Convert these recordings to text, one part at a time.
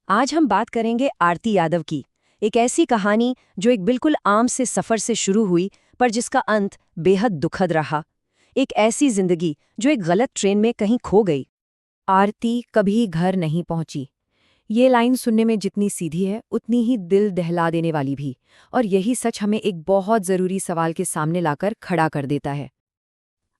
आज हम बात करेंगे आरती यादव की। एक ऐसी कहानी जो एक बिल्कुल आम से सफ़र से शुरू हुई पर जिसका अंत बेहद दुखद रहा। एक ऐसी जिंदगी जो एक गलत ट्रेन में कहीं खो गई। आरती कभी घर नहीं पहुंची। ये लाइन सुनने में जितनी सीधी है उतनी ही दिल दहला देने वाली भी। और यही सच हमें एक बहुत ज़रूरी सवाल के सामने लाकर खड़ा कर देता है।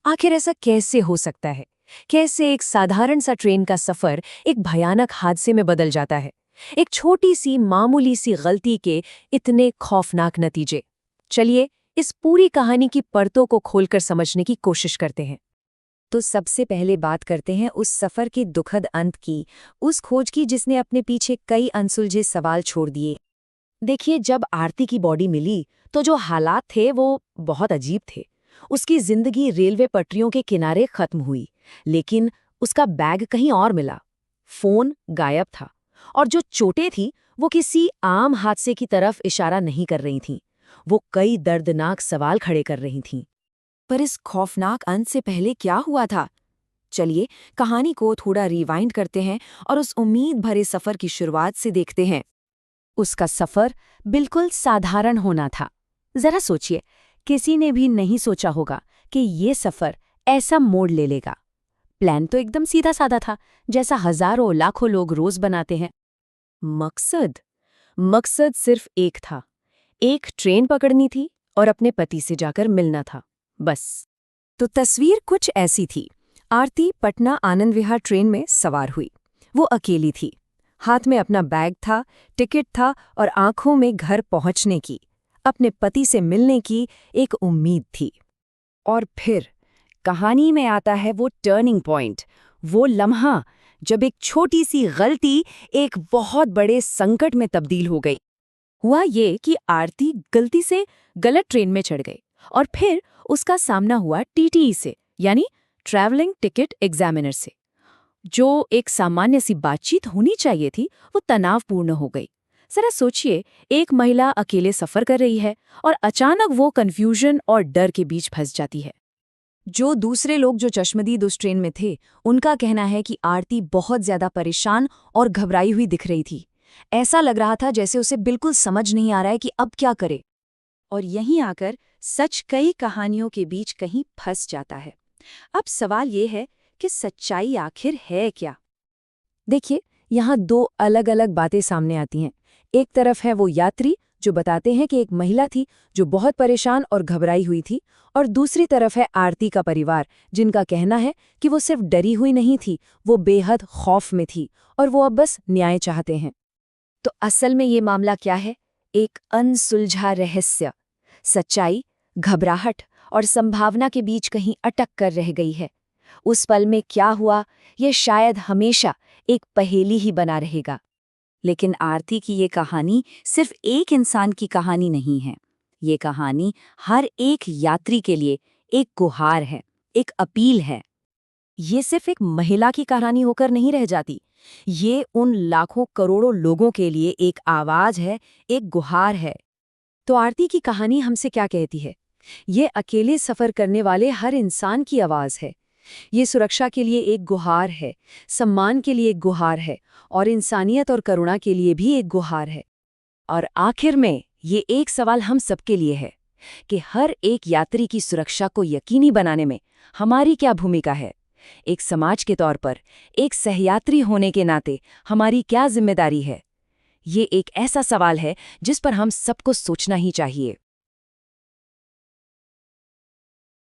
आखिर ऐसा कैसे हो सकता है? कैसे एक साधारण सा ट्रेन का सफर एक भयानक हादसे में बदल जाता है? एक छोटी सी मामूली सी गलती के इतने खौफनाक नतीजे। चलिए इस पूरी कहानी की परतों को खोलकर समझने की कोशिश करते हैं। तो सबसे पहले बात करते हैं उस सफर के दुखद अंत की, उस खोज की जिसने अपने पीछे कई अनसुलझे सवाल छोड़ दिए। देखिए, जब आरती की बॉडी मिली तो जो हालात थे वो बहुत अजीब थे। उसकी जिंदगी रेलवे पटरियों के किनारे खत्म हुई, लेकिन उसका बैग कहीं और मिला। फोन गायब था, और जो चोटें थीं वो किसी आम हादसे की तरफ इशारा नहीं कर रही थीं। वो कई दर्दनाक सवाल खड़े कर रही थीं। पर इस खौफनाक अंत से पहले क्या हुआ था? चलिए कहानी को थोड़ा रिवाइंड करते हैं और उस उम्मीद भरे सफर की शुरुआत से देखते हैं। उसका सफर बिल्कुल साधारण होना था। जरा सोचिए, किसी ने भी नहीं सोचा होगा कि ये सफर ऐसा मोड़ ले लेगा। प्लान तो एकदम सीधा साधा था, जैसा हजारों लाखों लोग रोज बनाते हैं। मकसद मकसद सिर्फ एक था। एक ट्रेन पकड़नी थी और अपने पति से जाकर मिलना था, बस। तो तस्वीर कुछ ऐसी थी। आरती पटना आनंद विहार ट्रेन में सवार हुई। वो अकेली थी। हाथ में अपना बैग था, टिकट था और आंखों में घर पहुंचने की, अपने पति से मिलने की एक उम्मीद थी। और फिर कहानी में आता है वो टर्निंग पॉइंट, वो लम्हा जब एक छोटी सी गलती एक बहुत बड़े संकट में तब्दील हो गई। हुआ ये कि आरती गलती से गलत ट्रेन में चढ़ गई और फिर उसका सामना हुआ टीटीई से, यानी ट्रैवलिंग टिकट एग्जामिनर से। जो एक सामान्य सी बातचीत होनी चाहिए थी, वो तनावपूर्ण हो गई। जरा सोचिए, एक महिला अकेले सफर कर रही है और अचानक वो कंफ्यूजन और डर के बीच फंस जाती है। जो दूसरे लोग जो चश्मदीद उस ट्रेन में थे, उनका कहना है कि आरती बहुत ज्यादा परेशान और घबराई हुई दिख रही थी। ऐसा लग रहा था जैसे उसे बिल्कुल समझ नहीं आ रहा है कि अब क्या करे। और यहीं आकर सच कई कहानियों के बीच कहीं फंस जाता है। अब सवाल ये है कि सच्चाई आखिर है क्या? देखिए, यहाँ दो अलग अलग बातें सामने आती हैं। एक तरफ है वो यात्री जो बताते हैं कि एक महिला थी जो बहुत परेशान और घबराई हुई थी, और दूसरी तरफ है आरती का परिवार जिनका कहना है कि वो सिर्फ डरी हुई नहीं थी, वो बेहद खौफ में थी और वो अब बस न्याय चाहते हैं। तो असल में ये मामला क्या है? एक अनसुलझा रहस्य। सच्चाई घबराहट और संभावना के बीच कहीं अटक कर रह गई है। उस पल में क्या हुआ, यह शायद हमेशा एक पहेली ही बना रहेगा। लेकिन आरती की ये कहानी सिर्फ एक इंसान की कहानी नहीं है। ये कहानी हर एक यात्री के लिए एक गुहार है, एक अपील है। ये सिर्फ एक महिला की कहानी होकर नहीं रह जाती। ये उन लाखों करोड़ों लोगों के लिए एक आवाज है, एक गुहार है। तो आरती की कहानी हमसे क्या कहती है? ये अकेले सफर करने वाले हर इंसान की आवाज है। ये सुरक्षा के लिए एक गुहार है, सम्मान के लिए एक गुहार है, और इंसानियत और करुणा के लिए भी एक गुहार है। और आखिर में ये एक सवाल हम सबके लिए है कि हर एक यात्री की सुरक्षा को यकीनी बनाने में हमारी क्या भूमिका है? एक समाज के तौर पर, एक सहयात्री होने के नाते हमारी क्या जिम्मेदारी है? ये एक ऐसा सवाल है जिस पर हम सबको सोचना ही चाहिए।